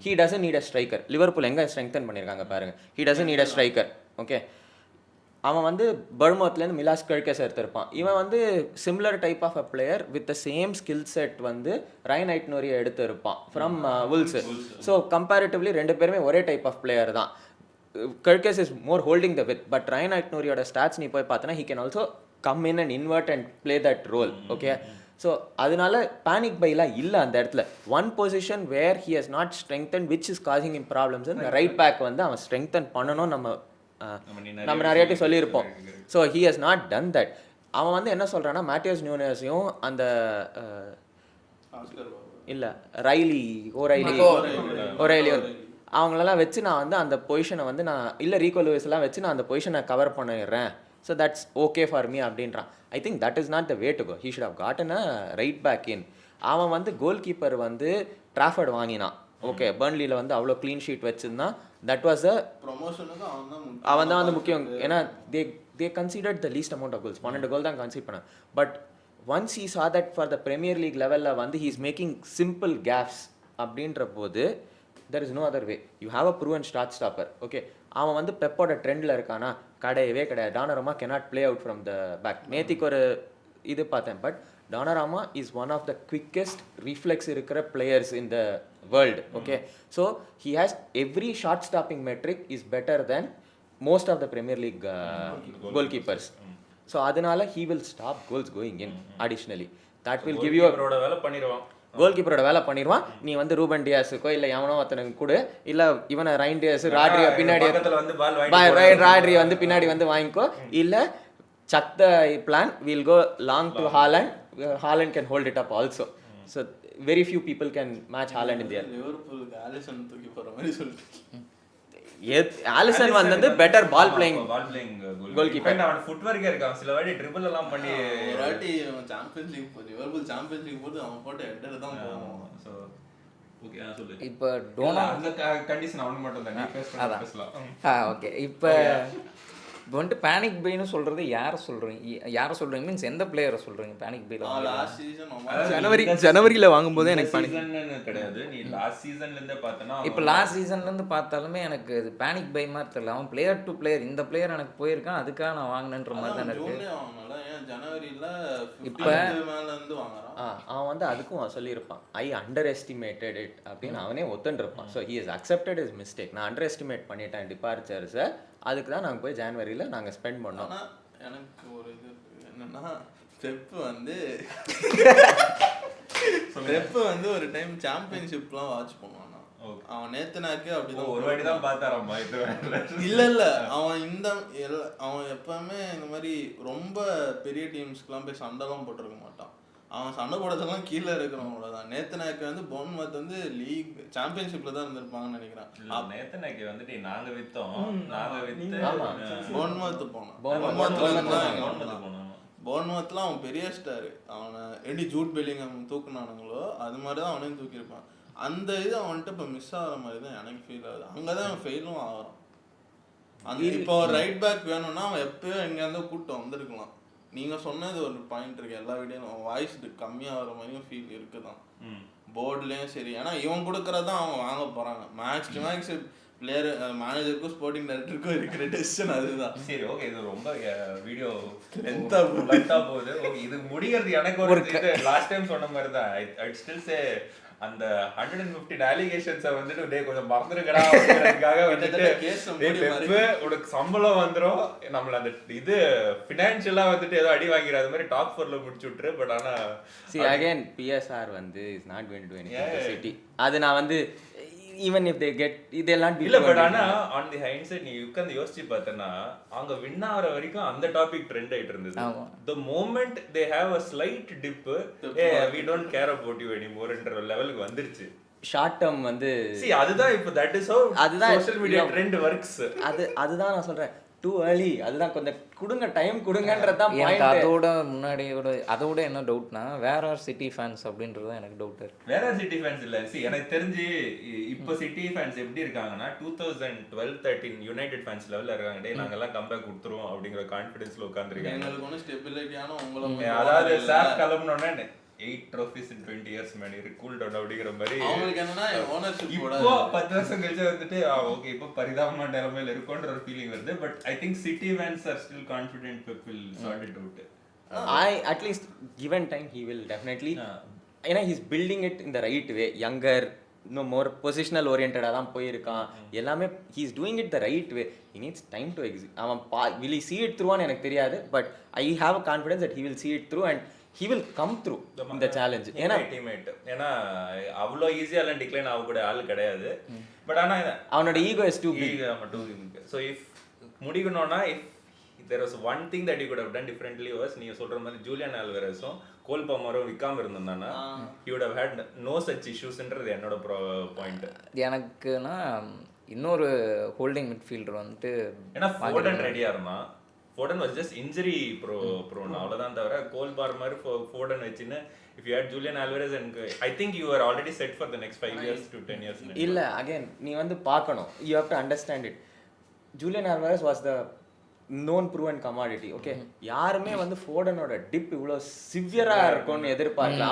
He doesn't need a striker. Liverpool எங்கே ஸ்ட்ரெங்தன் பண்ணியிருக்காங்க பாருங்க. He doesn't need a striker. ஓகே, அவன் வந்து பர்மோத்லேருந்து Milos Kerkez எடுத்திருப்பான். இவன் வந்து similar type of a player with the same skill set வந்து ரைன் ஐட்னோரியை எடுத்து இருப்பான் ஃப்ரம் வுல்ஸ். ஸோ கம்பேரிட்டிவ்லி 2 பேருமே ஒரே டைப் ஆஃப் பிளேயர் தான். Kerkez is more holding the width. But Rayan ஐட்னோரியோட ஸ்டாட்ஸ் நீ போய் பார்த்தனா he can also come in and invert and play that role. Okay, so அதனால பேனிக் பைலாம் இல்லை அந்த இடத்துல. One position where he has not strengthen which is causing him problems. Right back வந்து அவன் ஸ்ட்ரெங்தன் பண்ணணும். நம்ம நிறையாட்டி சொல்லியிருப்போம். So he has not done that. அவன் வந்து என்ன சொல்கிறான்னா, மேட்டியஸ் நியூனஸையும் அந்த இல்லை ஓரைலி அவங்களெல்லாம் வச்சு நான் வந்து அந்த பொசிஷனை வந்து நான் இல்லை ரீகோ லூயிஸ்லாம் வச்சு நான் அந்த பொசிஷனை கவர் பண்ணிடுறேன். So that's okay for me அப்படின்றான். I think that is not the way to go. He should have gotten a right back in. அவன் வந்து கோல் கீப்பர் வந்து ட்ராஃபர்ட் வாங்கினான். ஓகே, பர்ன்லியில் வந்து அவ்வளோ க்ளீன் ஷீட் வச்சுருந்தான். தட் வாஸ் அ
ப்ரொமோஷனுக்கு
அவன் தான் வந்து முக்கியம். ஏன்னா they considered the least amount of goals. 12 goal தான் கன்சிட் பண்ணான். But once he saw that for the Premier league லெவலில் வந்து he is making simple caps அப்படின்ற போது there is no other way. You have a proven shot stopper. Okay, அவன் வந்து பெப்போட ட்ரெண்டில் இருக்கானா? கிடையவே கிடையாது. டானரமா cannot play out from the back. நேத்திக்கு ஒரு இது பார்த்தேன். But Donnarumma is one of the quickest reflex இருக்கிற players in the world. Okay, so he has every shot stopping metric is better than most of the Premier League goalkeepers. So அதனால he will stop goals going in additionally. That will give you
வேலை பண்ணிடுவான்.
கோல் கீப்பரோட வேலை பண்ணிடுவான். நீ வந்து ரூபன் டியாஸுக்கோ இல்லை எவனோ ஒருத்தனுக்கு கூட இல்லை இவனை ரைன் டியாஸ் ராட்ரியை பின்னாடி ராட்ரி வந்து பின்னாடி வந்து வாங்கிக்கோ. இல்லை chuck the plan, we'll go long to Haaland. Haaland can hold it up also. So very few people can match Haaland in there.
லிவர்பூலுக்கு ஆலிசன் தூக்கி போற மாதிரி சொல்லிட்டு
ஆலிசன் வந்து better ball playing
goalkeeper. அவன் ஃபுட்வொர்க்கே இருக்கான். சில வாட்டி ட்ரிபிள் எல்லாம் பண்ணி
ஒரு வாட்டி சாம்பியன்ஸ் லீக் போய் லிவர்பூல் சாம்பியன்ஸ் லீக் போட்டு அவன் போட்டு ஹெட்டர் தான் போவான்.
சோ ஓகே சொல்லு.
இப்போ டோனா
அந்த கண்டிஷன் அவனுக்கு மட்டும் தான். நீ பேசலாம்.
ஓகே. இப்போ வந்துட்டு பேனிக் பைன்னு சொல்கிறது யாரை சொல்கிறீங்க மீன்ஸ் எந்த பிளேயரை சொல்கிறீங்க பேனிக் பைல?
லாஸ்ட் சீசன்
ஜனவரியில் வாங்கும்போது எனக்கு
கிடையாது. நீ லாஸ்ட் சீசன்லேருந்தே பார்த்தனா
இப்போ லாஸ்ட் சீசன்லேருந்து பார்த்தாலுமே எனக்கு இது பேனிக் பை மாதிரி தெரியல. அவன் பிளேயர் டு பிளேயர், இந்த பிளேயர் எனக்கு போயிருக்கான் அதுக்காக நான் வாங்கினேன்ற மாதிரி தான் இருக்குது.
ஜனவரியில்
இப்போ
மேலேருந்து வாங்குறான்.
அவன் வந்து அதுக்கும் சொல்லியிருப்பான், ஐ அண்டர் எஸ்டிமேட்டட் இட் அப்படின்னு அவனே ஒத்துன்ருப்பான். So he is accepted is mistake. நான் அண்டர் எஸ்டிமேட் பண்ணிட்டேன் டிபார்ச்சர்ஸை, அதுக்கு தான் நாங்கள் போய் ஜனவரியில் நாங்கள் ஸ்பெண்ட் பண்ணோம்.
ஆனால் எனக்கு ஒரு இது என்னன்னா பெப்பு வந்து ஒரு டைம் சாம்பியன்ஷிப்லாம் வாட்ச் பண்ணுவான். அவன் நேத்தனாக்கு அப்படிதான்
ஒரு வாட்டி தான் பார்த்தாராம்மா.
இல்ல அவன் எப்பவுமே இந்த மாதிரி ரொம்ப பெரிய டீம்ஸ்க்குலாம் போய் சண்டைலாம் போட்டிருக்க மாட்டான். அவன் சண்டை போடுறதுலாம் கீழே இருக்கிறவங்களோட தான். நேத்தனாக்கு வந்து போன்மத் வந்து லீக் சாம்பியன்ஷிப்ல தான் இருந்திருப்பாங்கன்னு நினைக்கிறேன்.
நேத்தனாக்கு வந்துட்டு நாங்க வித்து
போன்மத் போனோம். போன்மத்லாம் அவன் பெரிய ஸ்டாரு. அவனை எப்படி ஜூட் பெல்லிங்ஹாம் தூக்குனானுங்களோ அது மாதிரி தான் அவனையும் தூக்கியிருப்பான். அந்த இது அவன்கிட்ட இப்போ மிஸ் ஆகிற மாதிரி தான் எனக்கு ஃபீல் ஆகுது. அங்கே தான் அவன் ஃபெயிலும் ஆகிறான். அந்த இப்போ ரைட் பேக் வேணும்னா அவன் எப்பயோ எங்கேருந்தோ கூட்டம் வந்திருக்கலாம். நீங்கள் சொன்னது ஒரு பாயிண்ட் இருக்கு. எல்லா வீடியோவும் வாய்ஸ் கம்மியாகிற மாதிரியும் ஃபீல் இருக்குதான் போர்டுலேயும் சரி. ஏன்னா இவன் கொடுக்குறதான் அவங்க வாங்க போகிறாங்க. மேக்ஸ் டு மேக்ஸ் பிளேயர் மேனேஜருக்கும் ஸ்போர்ட்டிங் டைரக்டருக்கும் இருக்கிற டெசிஷன் அதுதான்.
சரி ஓகே, இது ரொம்ப வீடியோ லென்த்தாக போகுது. ஓகே, இது முடிகிறது எனக்கு ஒரு லாஸ்ட் டைம் சொன்ன மாதிரி தான். ஐ ஸ்டில் சே அந்த 150 அலிகேஷன்ஸை வந்துட்டு டே கொஞ்சம் மறந்துருக்கடா அப்படிங்கிறதுக்காக வந்துட்டு உனக்கு சம்பளம் வந்துடும், நம்மள அந்த இது ஃபினான்ஷியலாக வந்துட்டு ஏதோ அடி வாங்கிறாத மாதிரி டாப் 4ல முடிச்சு விட்டுரு. பட் ஆனால்
see again PSR வந்து is not going to to anything to city. அது நான் வந்து even if they get இதெல்லாம்
இல்ல. பட் ஆனா on the hindsight நீ உட்கார்ந்து யோசிச்சு பார்த்தனா அங்க வின் ஆகிற வரைக்கும் அந்த டாபிக் ட்ரெண்ட் ஆயிட்டு இருந்தது. the moment they have a slight dip, hey we don't care about you anymore என்ற லெவலுக்கு வந்துருச்சு.
ஷார்ட் டர்ம் வந்து
see அதுதான் இப்போ that is how social media trend works.
அதுதான் நான் சொல்றேன் too early. அதுதான் கொஞ்சம் கொடுங்க, டைம் கொடுங்கன்றது தான்
பாயிண்ட். அதோட என்ன டவுட்னா வேற சிட்டி ஃபேன்ஸ் அப்படின்றது எனக்கு டவுட் இருக்கு.
வேற சிட்டி ஃபேன்ஸ் இல்ல. see எனக்கு தெரிஞ்சு இப்போ சிட்டி ஃபேன்ஸ் எப்படி இருக்காங்கன்னா 2012-13 யுனைடெட் ஃபேன்ஸ் லெவல்ல இருக்காங்க. டே நாங்க எல்லாம் கம்பேக் கொடுத்துருவோம் அப்படிங்கிற கான்ஃபிடன்ஸ்ல உட்கார்ந்திருக்காங்க.
எங்களுக்கு ஒன்றும் ஸ்டெபிலிட்டியான உங்களை
அதாவது சாஃப் கிளம்புனோடனே 8 trophies in 20 years man, இது கூல் டவுன் அப்படிங்கிற மாதிரி
அவங்களுக்கு என்னன்னா ஓனர்ஷிப்
இப்போ 10 வருஷம் கழிச்சு வந்துட்டு ஓகே இப்போ பரிதாபமான நிலைமையில இருக்குன்ற ஒரு ஃபீலிங் வருது. But I think city fans are still confident people sort it out.
at least given time he will definitely ஏன்னா he's building it in the right way. younger இன்னும் மோர் பொசிஷனல் ஓரியன்டாக தான் போயிருக்கான். எல்லாமே he's doing it the right way. he needs time to exit. அவன் will he see it through ன்னு எனக்கு தெரியாது. But I have a confidence that he will see it through and he will come through இந்த challenge. ஏன்னா
teammate ஏன்னா அவ்வளோ ஈஸியாக எல்லாம் டிக்ளைன் ஆகக்கூடிய ஆள் கிடையாது. பட் ஆனால்
அவனோட ego is too big.
So if முடிக்கணும்னா if there was one thing that you could have done differently was நீங்க சொல்ற மாதிரி ஜூலியன் ஆல்வரஸும் கோல் பாமரும் விக்காம இருந்தானா he would have had no such issuesன்றது என்னோட பாயிண்ட்.
எனக்குன்னா இன்னொரு ஹோல்டிங் மிட்ஃபீல்டர் வந்துட்டு
ஏன்னா ஃபோர்டன் ரெடியா இருந்தான். ஃபோர்டன் was just injury prone அவ்வளவுதான். தவிர கோல் பாமர் ஃபோர்டன் வச்சின்னு if you had Julian Alvarez and I think you are already set for the next 5 years to 10 years.
இல்ல again நீ வந்து பார்க்கணும், you have to understand it. Julian Alvarez was the known proven commodity. Okay, யாருமே வந்து ஃபோர்டனோட tip இவ்வளோ சிவியரா இருக்கும்னு எதிர்பார்க்கல.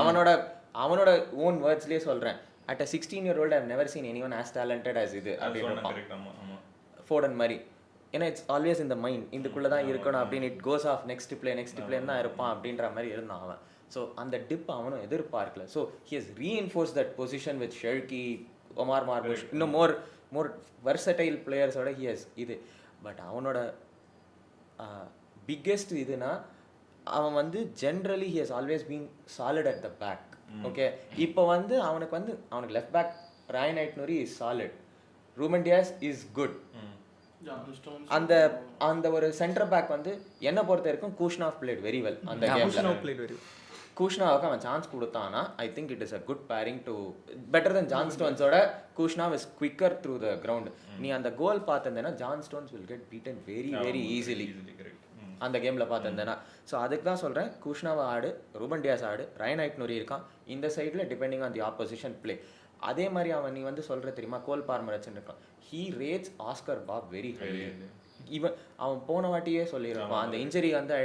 அவனோட ஓன் வேர்ட்ஸ்லயே சொல்றேன், at a 16-year-old I've never seen anyone as talented as இது அப்படின்னு. ஃபோர்டன் மாதிரி. ஏன்னா இட்ஸ் ஆல்வேஸ் இந்த மைண்ட் இதுக்குள்ளே தான் இருக்கணும் அப்படின்னு இட் கோஸ் ஆஃப் நெக்ஸ்ட் பிளேன்னு தான் இருப்பான் அப்படின்ற மாதிரி இருந்தான் அவன். ஸோ அந்த டிப் அவனும் எதிர்பார்க்கல. So he has reinforce that position with Cherki, Omar Marmoush, இன்னும் மோர் வெர்சடைல் பிளேயர்ஸோட ஹி ஹஸ் இது. பட் அவனோட பிக்கெஸ்ட் இதுனா அவன் வந்து generally he has always been solid at the back. Okay, இப்போ வந்து அவனுக்கு left back Rayan Ait Nouri is solid, Ruben Dias is good. அந்த ஒரு சென்டர் பேக் வந்து என்ன பொறுத்த வரைக்கும் கூஷ்னாவ் பிளேட் வெரி வெல் அந்த கேம்ல. கூஷ்னாவுக்கு அவன் சான்ஸ் கொடுத்தானா I think it is a good pairing to better than John ஸ்டோன்ஸோட. Khusanov is quicker through the ground. நீ அந்த கோல் பார்த்துருந்தேன்னா John Stones will get beaten very very easily அந்த கேமில் பார்த்துருந்தேன்னா. ஸோ அதுக்கு தான் சொல்கிறேன், கூஷ்னாவை ஆடு, ரூபன் டியாஸ் ஆடு, ரயன் ஐட்னூரி இருக்கான் இந்த சைடில் depending on the opposition play. அதே மாதிரி அவன் நீ வந்து சொல்கிற தெரியுமா கோல் பார்மர் வச்சுருக்கான், he rates Oscar Bobb very highly. இவன் அவன் போன வாட்டியே சொல்லியிருப்பான் அந்த இன்ஜரி வந்து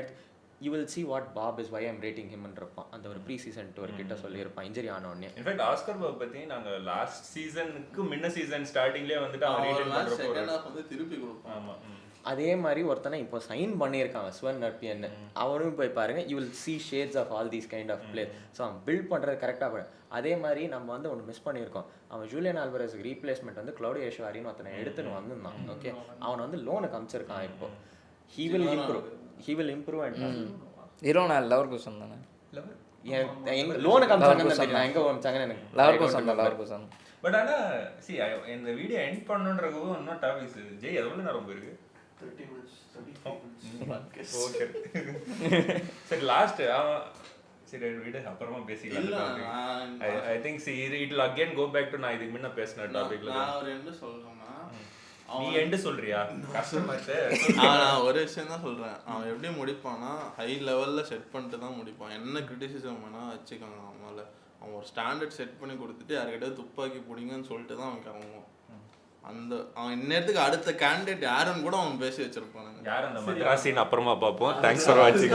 you will see what Bobb is why I'm rating ஹிம்னு இருப்பான். அந்த ஒரு ப்ரீ சீசன் டூர் கிட்ட சொல்லியிருப்பான் இன்ஜரி ஆன உடனே.
இன்ஃபேக்ட் ஆஸ்கர் பாப் பற்றி நாங்கள் லாஸ்ட் சீசனுக்கு முன்ன சீசன் ஸ்டார்டிங்லேயே வந்துட்டு அவன் ரேட்டிங் பண்ணுறப்போ
திருப்பி கொடுப்பான்.
ஆமாம்.
அதே மாதிரி ஒருத்தனை இப்போ சைன் பண்ணியிருக்காங்க ஸ்வன் நர்பியன்னு, அவனும் போய் பாருங்க, you will see shades of all these kind of player. So அவன் பில்ட் பண்ணுறது கரெக்டாக பண்ண. அதே மாதிரி நம்ம வந்து ஒன்று மிஸ் பண்ணியிருக்கோம், அவன் ஜூலியன் ஆல்வரஸ்க்கு ரீப்ளேஸ்மெண்ட் வந்து கிளவுடியோ யஷ்வாரின்னு ஒருத்தனை எடுத்துன்னு வந்திருந்தான். ஓகே, அவனை வந்து லோனுக்கு அமைச்சிருக்கான். இப்போ ஹீ வில் இம்ப்ரூவ் அண்ட்
இருபது நாள் லவர்கூசன் தானே
லோனுக்கு அமைச்சாங்கன்னு நான் எங்கே அமைச்சாங்கன்னு எனக்கு
லவர்கூசன்.
பட் ஆனால் சி இந்த வீடியோ எண்ட் பண்ணுன்றதுக்கு இன்னும் டாபிக்ஸ் ஜெய் அது எவ்வளோ நேரம் போயிருக்கு?
30 minutes.
ஓகே சரி லாஸ்ட் சரி வீடு அப்புறமா பேசிக்கலாம். I think see it will again go back to நான் இதுக்கு முன்ன பேசின டாபிக்ல.
நான் ஒரு என்ன சொல்றேன்னா,
நீ எண்ட் சொல்றியா? கஷ்டமாச்சு.
நான் ஒரு விஷயம் தான் சொல்றேன், அவன் எப்படி முடிப்பான்னா ஹை லெவல்ல செட் பண்ணிட்டு தான் முடிப்பான். என்ன கிரிட்டிசிசம் வேணா வச்சுக்காங்க அவனால. அவன் ஒரு ஸ்டாண்டர்ட் செட் பண்ணி கொடுத்துட்டு யார்கிட்ட துப்பாக்கி பிடிங்கன்னு சொல்லிட்டு தான் அவன் கிளம்புவான். அந்த அவன் இந்நேரத்துக்கு அடுத்த கேண்டிடேட் யாருன்னு கூட அவன் பேசி வச்சிருப்பானுங்க.
யார் அந்த மദ്രാസിன்னு அப்புறமா பார்ப்போம். தேங்க்ஸ் ஃபார் வாட்சிங்.